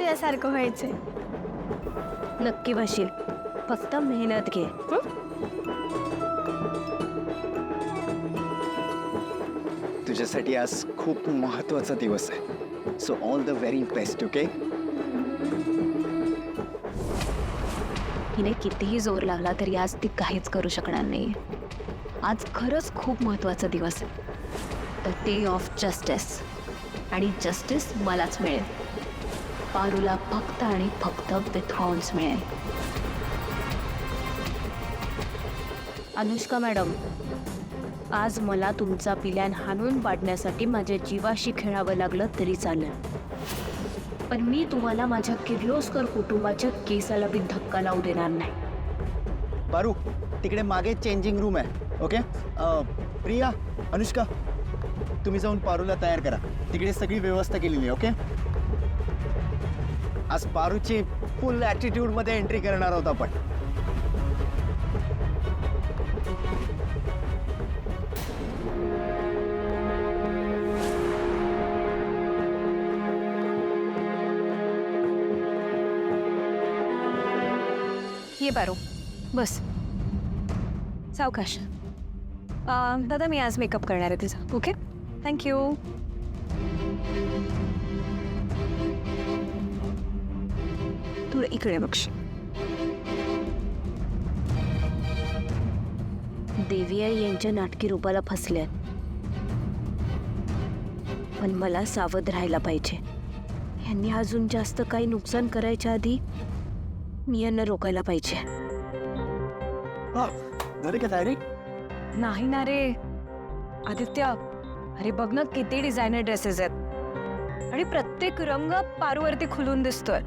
तुझ्यासारखं व्हायचंय. नक्की बशील, फक्त मेहनत घे. तुझ्यासाठी आज खूप महत्त्वाचा दिवस आहे. So all the very best. Okay. हिने कितीही जोर लागला तरी आज ती काहीच करू शकणार नाही. आज खरंच खूप महत्त्वाचा दिवस आहे. The day of justice. आणि जस्टिस मलाच मिळेल. पारूला फक्त आणि फक्त विथऑन्स मिळेल. अनुष्का मॅडम, आज मला तुमचा पिल्यान हाणून पाडण्यासाठी माझ्या जीवाशी खेळावं लागलं तरी चालेल, पण मी तुम्हाला माझ्या किर्लोस्कर कुटुंबाच्या केसाला बी धक्का लावू देणार नाही. पारू, तिकडे मागे चेंजिंग रूम आहे. ओके. प्रिया, अनुष्का, तुम्ही जाऊन पारूला तयार करा. तिकडे सगळी व्यवस्था केलेली आहे. ओके. आज पारूची फुल ॲटिट्यूड मध्ये एंट्री करणार आहोत आपण. ये पारू, बस. सावकाश. दादा, मी आज मेकअप करणार आहे तिचा. Okay, thank you. थोडं इकडे बघ. देवी आई यांच्या नाटकी रूपाला फसल्यात, पण मला सावध राहायला पाहिजे. यांनी अजून जास्त काही नुकसान करायच्या आधी मी यांना रोकायला पाहिजे. झाली का तयारी? नाही ना रे आदित्य. अरे बघ ना, किती डिझायनर ड्रेसेस आहेत आणि प्रत्येक रंग पारूवरती खुलून दिसतोय.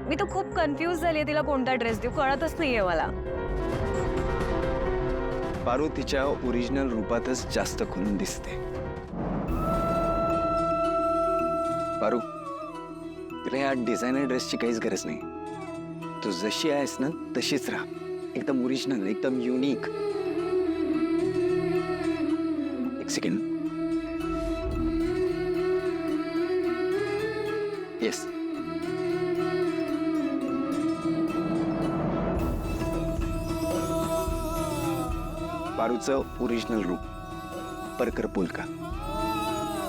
मी तर खूप कन्फ्यूज झाली, तिला कोणता ड्रेस देऊ कळतच नाहीये मला. पारू तिच्या ओरिजिनल रूपातच जास्त खुलून दिसते. पारू, तिला या डिझायनर ड्रेसची काहीच गरज नाही. तू जशी आहेस ना तशीच राहा. एकदम ओरिजिनल, एकदम युनिक. एक सेकंड. येस. पारूचं ओरिजिनल रूप. परकर पोलका.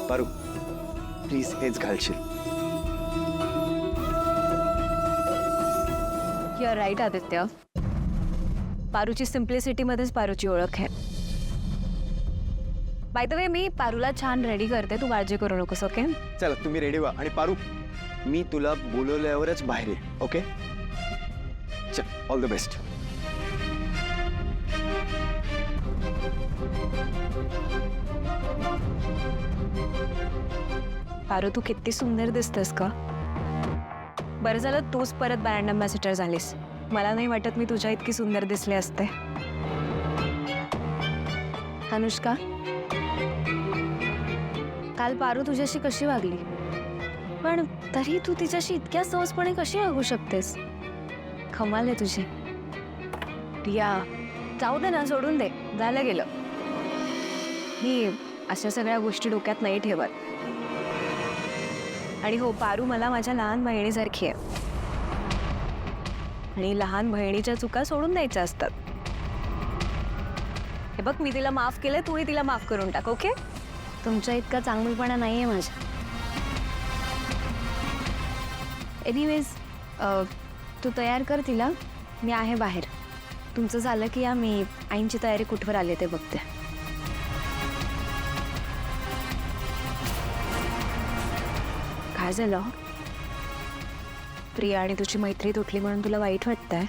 पारू, प्लीज हेच घालशील. You are right Aditya. पारूची सिम्प्लिसिटी मध्येच पारूची ओळख आहे. बाय द वे, मी पारूला छान रेडी करते, तू काळजी करू नकोस. ओके. चला तुम्ही रेडी व्हा. आणि पारू, मी तुला बोलवल्यावरच बाहेर ये. ओके. चल, ऑल द बेस्ट. पारू, तू किती सुंदर दिसतेस का. बरं झालं तूच परत ब्रँड अँबॅसेडर झालीस. मला नाही वाटत मी तुझ्या इतकी सुंदर दिसले असते. अनुष्का, काल पारू तुझ्याशी कशी वागली, पण तरी तू तिच्याशी इतक्या सहजपणे कशी वागू शकतेस. कमाल आहे तुझी. रिया, जाऊ दे ना, सोडून दे, झालं गेलं. मी अशा सगळ्या गोष्टी डोक्यात नाही ठेवत. आणि हो पारू, मला माझ्या लहान बहिणीसारखी आहे आणि लहान बहिणीच्या चुका सोडून द्यायच्या असतात. हे बघ, मी तिला माफ केलंय, तूही तिला माफ करून टाक. ओके. तुमच्या इतका चांगलपणा नाहीये माझ्या. एनिवेज, तू तयार कर तिला, मी आहे बाहेर. तुमचं झालं की या, मी आईंची तयारी कुठवर आली ते बघते. काय झालं? प्रिया आणि तुझी मैत्री तुटली म्हणून तुला वाईट वाटतंय?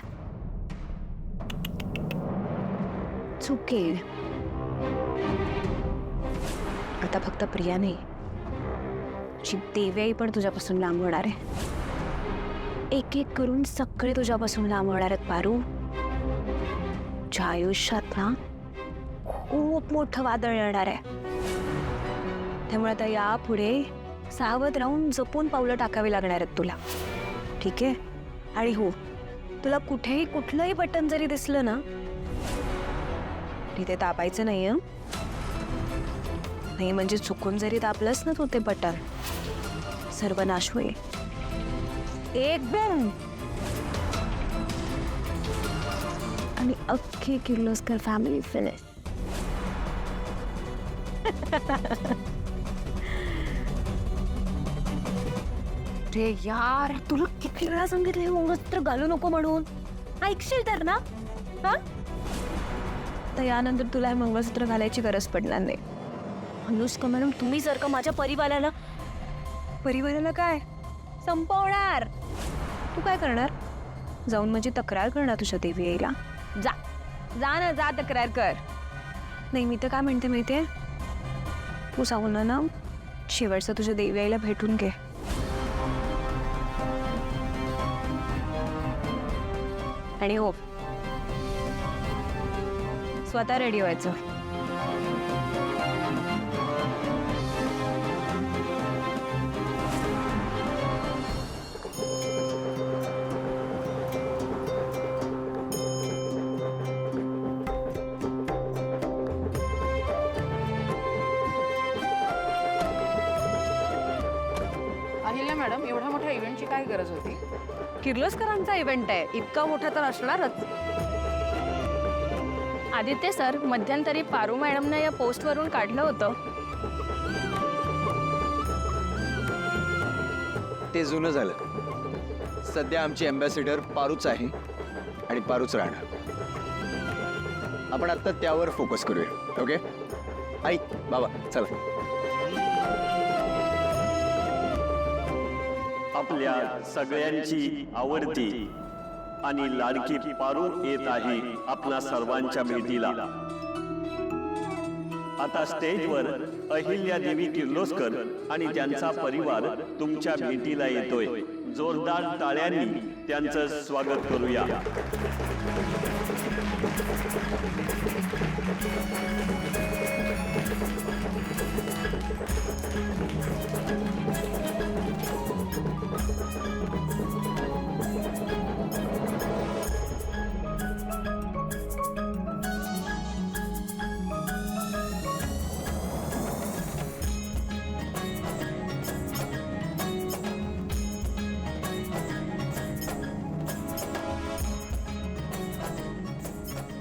चुकेल. आता फक्त प्रिया नाही, तुझी देवी पण तुझ्यापासून लांब होणार आहे. एक एक करून सगळे तुझ्यापासून लांब होणार आहेत पारू. तुझ्या आयुष्यात ना खूप मोठं वादळ येणार आहे. त्यामुळे आता यापुढे सावध राहून जपून पावलं टाकावी लागणार आहेत तुला. ठीक आहे. आणि हो, तुला कुठेही कुठलंही बटन जरी दिसलं ना, तिथे तापायचं नाही. नाही म्हणजे चुकून जरी तापलंस ना तू ते बटन, सर्वनाश होईल. एकदम. आणि अख्खी किर्लोस्कर फॅमिली फिनिश. रे यार, तुला किती वेळा सांगितलं हे मंगळसूत्र घालू नको म्हणून. ऐकशील तर ना? हा, तर यानंतर तुला हे मंगळसूत्र घालायची गरज पडणार नाही. अनुष्का मॅडम, तुम्ही जर का माझ्या परिवाराला काय संपवणार, तू काय करणार? जाऊन माझी तक्रार करणार तुझ्या देवी आईला? जा जा ना, जा तक्रार कर. नाही, मी तर काय म्हणते माहितीये, तू जाऊन ना शेवटचं तुझ्या देवी आईला भेटून घे. आणि हो, स्वतः रेडी व्हायचं. अहिल्या मॅडम, एवढ्या मोठ्या इव्हेंटची काय गरज होती? किर्लोस्करांचा इव्हेंट आहे, इतका मोठा तर असणारच. आदित्य सर, मध्यंतरी पारू मॅडमने या पोस्टवरून काढलं होतं. ते जुनं झालं. सध्या आमची अँबॅसिडर पारूच आहे आणि पारूच राहणार. आपण आता त्यावर फोकस करूया. ओके आई बाबा, चला. आपल्या सगळ्यांची आवडती आणि लाडकी पारू येत आहे आपल्या सर्वांच्या भेटीला. आता स्टेजवर अहिल्या देवी किर्लोस्कर आणि त्यांचा परिवार तुमच्या भेटीला येतोय. जोरदार टाळ्यांनी त्यांचं स्वागत करूया.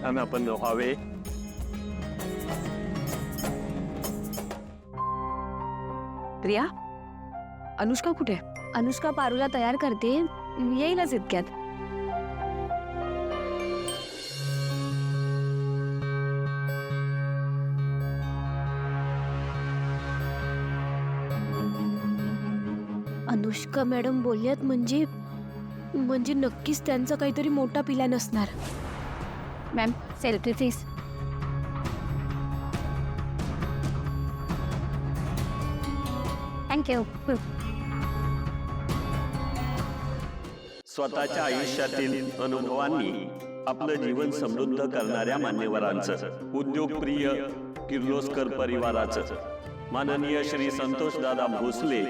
आणि आपण व्हावे. प्रिया, अनुष्का कुठे? अनुष्का पारूला तयार करते, येईलच इतक्यात. अनुष्का मॅडम बोलल्यात म्हणजे नक्कीच त्यांचा काहीतरी मोठा प्लॅन असणार. Ma'am, selfie please. थँक्यू. स्वतःच्या आयुष्यातील अनुभवांनी आपलं जीवन समृद्ध करणाऱ्या मान्यवरांचं, उद्योगप्रिय किर्लोस्कर परिवाराचं, माननीय श्री संतोषदादा भोसले,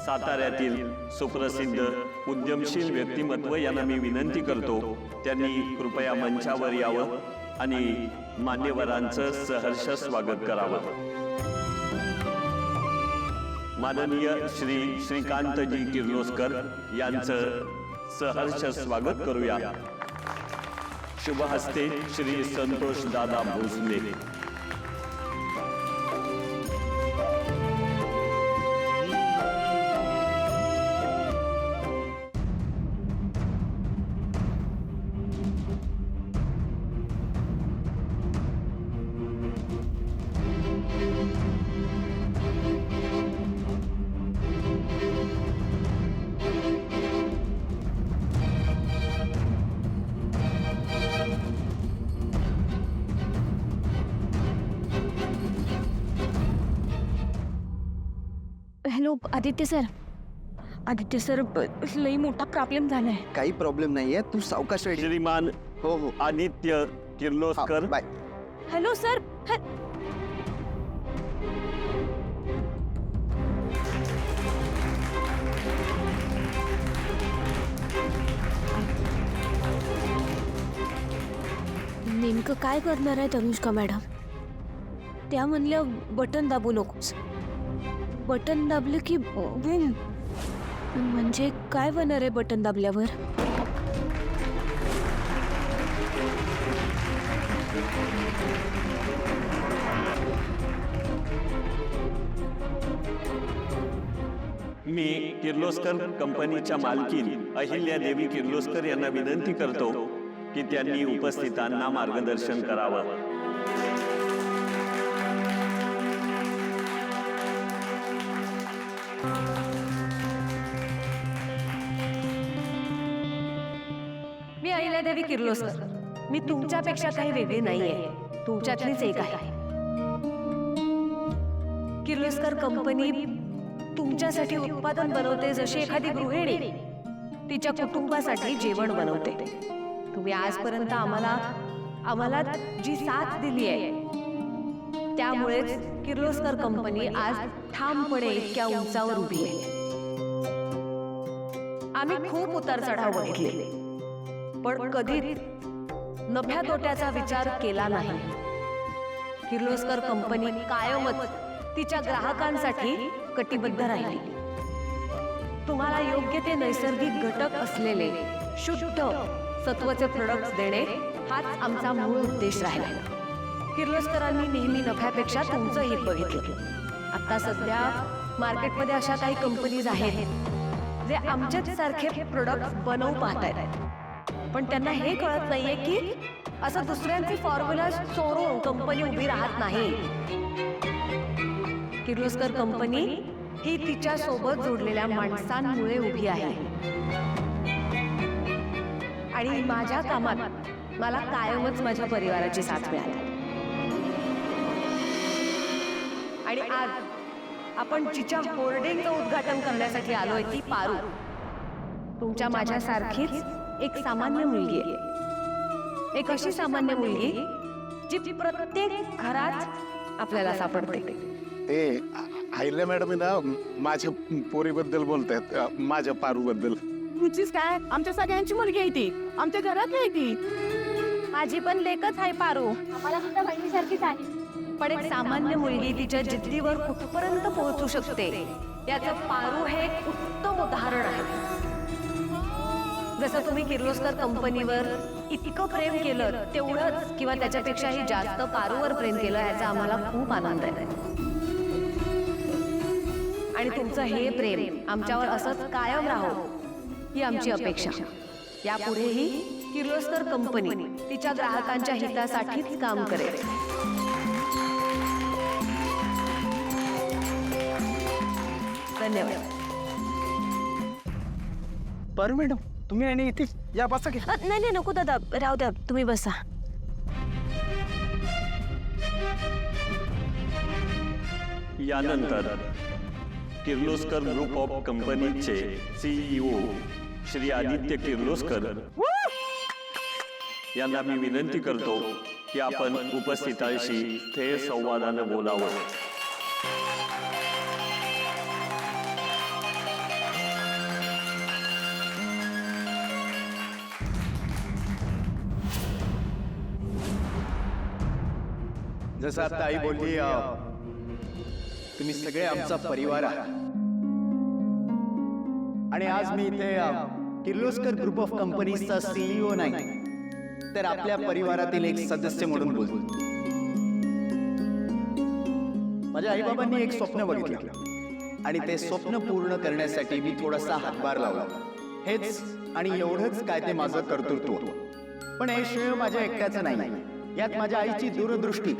साताऱ्यातील सुप्रसिद्ध उद्यमशील व्यक्तिमत्व यांना मी विनंती करतो त्यांनी कृपया मंचावर यावं आणि मान्यवरांचं सहर्ष स्वागत करावं. माननीय श्री श्रीकांतजी किर्लोस्कर यांचं सहर्ष स्वागत करूया. शुभ हस्ते Shri Santosh Dada Bhosale. Hello Aditya sir. Aditya sir, लई मोठा प्रॉब्लेम झालाय. काही प्रॉब्लेम नाहीये, तू सावकाश रेडी. श्रीमान हो हो, Aditya Kirloskar. Bye. Hello sir. नेमकं काय करणार आहे अनुष्का मॅडम? त्या म्हणल्या बटन दाबू नकोस. बटन दाबलं की बूम. म्हणजे काय होणार आहे बटन दाबल्यावर? मी किर्लोस्कर कंपनीच्या मालकीन अहिल्या देवी किर्लोस्कर यांना विनंती करतो की त्यांनी उपस्थितांना मार्गदर्शन करावं. मी अहिल्यादेवी किर्लोस्कर. मी तुमच्यापेक्षा काही वेगळी नाहीये, तुमच्यातलीच एक आहे. किर्लोस्कर कंपनी तुमच्यासाठी उत्पादन बनवते, जशी एखादी गृहिणी तिच्या कुटुंबासाठी जेवण बनवते. तुम्ही आजपर्यंत आम्हाला जी साथ दिली आहे, त्यामुळेच किर्लोस्कर कंपनी आज ठामपणे इतक्या उंचावर उभी आहे. आम्ही खूप उतार चढाव बघितले, पण कधी नफ्या तोट्याचा विचार केला नाही. किर्लोस्कर कंपनी कायमच तिच्या ग्राहकांसाठी कटिबद्ध राहिली. तुम्हाला योग्य ते नैसर्गिक घटक असलेले शुद्ध सत्वाचे प्रोडक्ट्स देणे हाच आमचा मूळ उद्देश राहिला. किर्लोस्करांनी नेहमी नफ्यापेक्षा तुमचं हित बघितलं. आता सध्या मार्केटमध्ये अशा काही कंपनीज आहेत जे आमच्याच सारखे प्रोडक्ट्स बनवू पाहतायत, पण त्यांना हे कळत नाहीये की असं दुसऱ्यांचे फॉर्म्युला चोरून कंपनी उभी राहत नाही. किर्लोस्कर कंपनी ही तिच्या सोबत जोडलेल्या माणसांमुळे उभी आहे. आणि माझ्या कामात मला कायमच माझ्या परिवाराची साथ मिळाली. आणि आज आपण जिच्या होर्डिंगचं उद्घाटन करण्यासाठी आलोय ती पारू. तुमच्या माझ्यासारखीच एक सामान्य मुलगी आहे. एक अशी सामान्य मुलगी जी प्रत्येक घरात आपल्याला सापडते. ते आहिल्या मॅडम ना माझ्या पोरीबद्दल बोलतायत, माझ्या पारूबद्दल. तुमचीच काय, आमच्या सगळ्यांची मुलगी आहे ती, आमच्या घरात आहे ती. माझी पण लेकच आहे पारू. आम्हाला सुद्धा बहिणीसारखीच आहे. पण एक सामान्य मुलगी तिच्या जिद्दीवर कुठपर्यंत पोहोचू शकते याचं पारू हे एक उत्तम उदाहरण आहे. जसं तुम्ही किर्लोस्कर कंपनीवर इतकं प्रेम केलं, तेवढंच किंवा त्याच्यापेक्षाही जास्त पारूवर प्रेम केलं, याचा आम्हाला खूप आनंद आहे. आणि तुमचं हे प्रेम आमच्यावर असंच कायम राहो ही आमची अपेक्षा. यापुढेही किर्लोस्कर कंपनी तिच्या ग्राहकांच्या हितासाठीच काम करेल. धन्यवाद. बरं मॅडम, तुम्ही आणि इथे या, बसा की. नाही नाही नको दादा, राहू द्या, तुम्ही बसा. यानंतर किर्लोस्कर ग्रुप ऑफ कंपनीचे CEO श्री आदित्य किर्लोस्कर यांना मी विनंती करतो की आपण उपस्थितांशी थेट संवादानं बोलावं. जसं आता आई बोलली, तुम्ही सगळे आमचा परिवार आहात. आणि आज मी इथे किर्लोस्कर ग्रुप ऑफ कंपनीजचा CEO नाही, तर आपल्या परिवारातील एक सदस्य म्हणून बोलतो. माझ्या आईबाबांनी एक स्वप्न बघितलं आणि ते स्वप्न पूर्ण करण्यासाठी मी थोडासा हातभार लावला. हेच आणि एवढंच काय ते माझं कर्तृत्व. पण हे श्रेय माझ्या एकट्याचं नाही, यात माझ्या आईची दूरदृष्टी,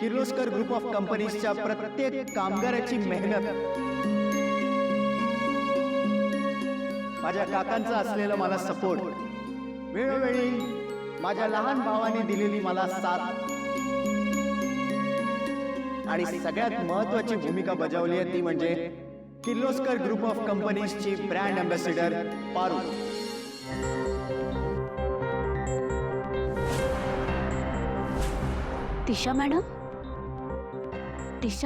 किर्लोस्कर ग्रुप ऑफ कंपनीजच्या प्रत्येक कामगाराची मेहनत, माझ्या काकांचा असलेला मला सपोर्ट, वेळोवेळी माझ्या लहान भावाने दिलेली मला साथ, आणि सगळ्यात महत्वाची भूमिका बजावली आहे ती म्हणजे किर्लोस्कर ग्रुप ऑफ कंपनीजची brand ambassador Paru. Disha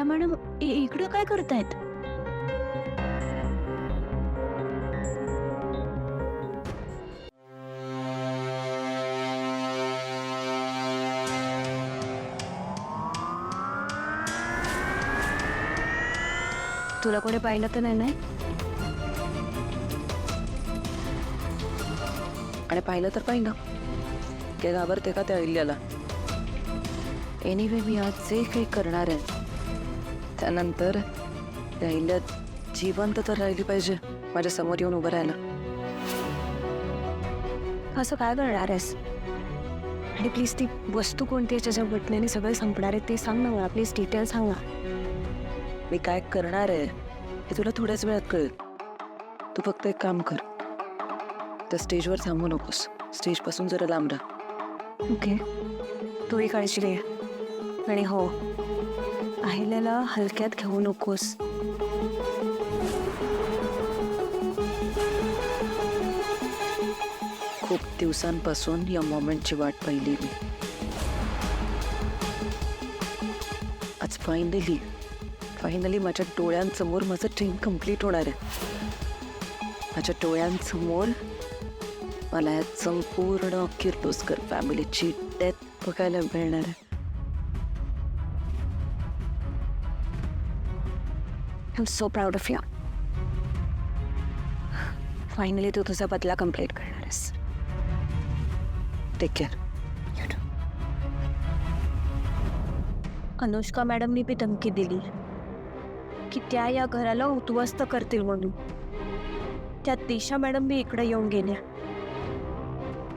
madam इकडे काय करतायत? तुला कोणी पाहिलं तर नाही? आणि पाहिलं तर पाहिलं काय घाबरते का त्या अहिल्याला. एनिवे मी आज जे काही करणार आहे त्यानंतर त्या अहिल्या जिवंत तर राहिली पाहिजे माझ्या समोर येऊन उभं राहायला. असं काय करणार आहेस? आणि प्लीज ती वस्तू कोणती आहे ज्याच्या घटनेने सगळे संपणार आहे ते सांग ना मला. प्लीज डिटेल सांग ना. मी काय करणार आहे हे तुला थोड्याच वेळात कळेल. तू फक्त एक काम कर, त्या स्टेजवर थांबू नकोस. स्टेजपासून जरा लांब राहा. ओके, तूही काळजी घे. आणि हो, अहिल्याला हलक्यात घेऊ नकोस. खूप दिवसांपासून या मोमेंटची वाट पाहिली मी. आज फायनली माझ्या डोळ्यांसमोर माझं ड्रीम कम्प्लीट होणार आहे. माझ्या डोळ्यांसमोर मला या संपूर्ण किर्लोस्कर फॅमिलीची डेथ बघायला मिळणार आहे. I am so proud of you. Finally तू तुझा बदला कम्प्लीट करणार आहेस. Take care. अनुष्का मॅडमनी बी धमकी दिली की त्या या घराला उद्ध्वस्त करतील म्हणून. त्या दिशा मॅडम बी इकडे येऊन गेल्या.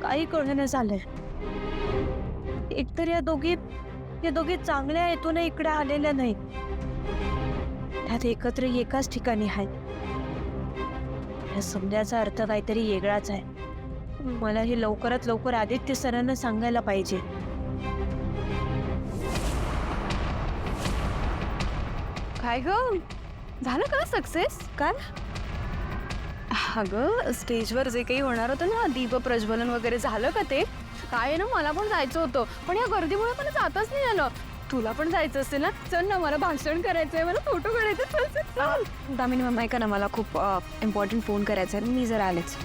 काही कळलं झालंय. एकतर या दोघी चांगल्या हेतून इकडे आलेल्या नाहीत. त्यात एकत्र एकाच ठिकाणी आहेत. या समजायचा अर्थ काहीतरी वेगळाच आहे. मला हे लवकरात लवकर आदित्य सरांना सांगायला पाहिजे. काय ग, झालं का सक्सेस? काय अगं, स्टेजवर जे काही होणार होतं ना, दीप प्रज्वलन वगैरे झालं का ते? काय ना, मला पण जायचं होतं पण या गर्दीमुळे मला जाताच नाही आलं. तुला पण जायचं असेल ना, चल ना, मला भाषण करायचंय, मला फोटो काढायचे. चल चल चल. दामिनी मम्मा ऐका ना, मला खूप इम्पॉर्टंट फोन करायचा आहे. मी जरा आलेच.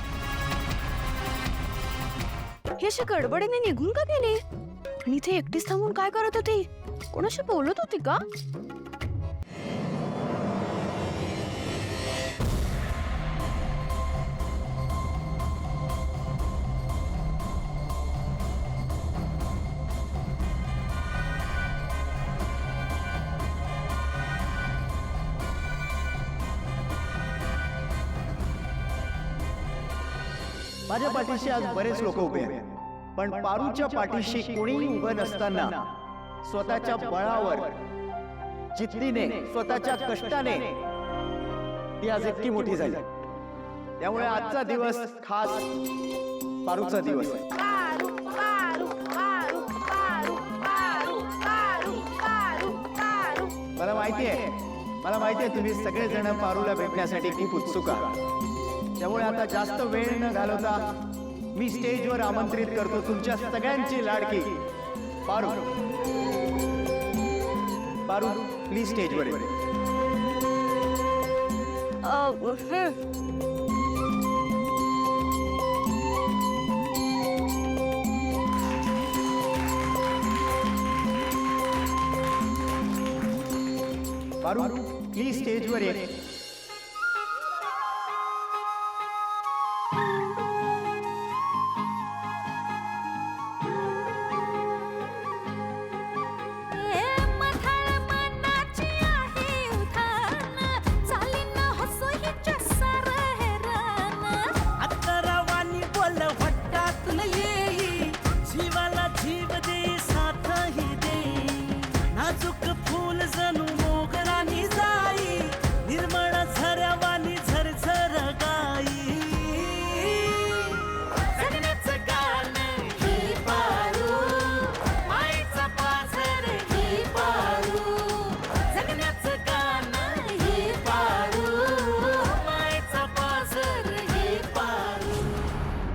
हे अशी गडबडीने निघून का गेली? आणि इथे एकटीच थांबून काय करत होती? कोणाशी बोलत होती का? माझ्या पाठीशी आज बरेच लोक उभे आहेत, पण पारूच्या पाठीशी कोणीही उभं नसताना स्वतःच्या बळावर, जिद्दीने, स्वतःच्या कष्टाने ती आज इतकी मोठी झाली. त्यामुळे आजचा दिवस खास पारूचा दिवस आहे. मला माहिती आहे तुम्ही सगळेजण पारूला भेटण्यासाठी खूप उत्सुक आहात. त्यामुळे आता जास्त वेळ न घालवता मी स्टेजवर आमंत्रित करतो तुमच्या सगळ्यांची लाडकी पारू. पारू, प्लीज स्टेजवर ये. पारू, प्लीज स्टेजवर ये.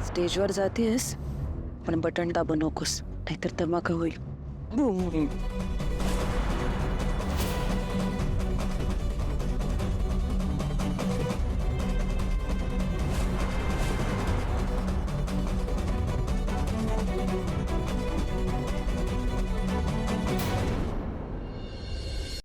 स्टेजवर जातेस पण बटन दाबू नकोस, नाहीतर धमाका होईल.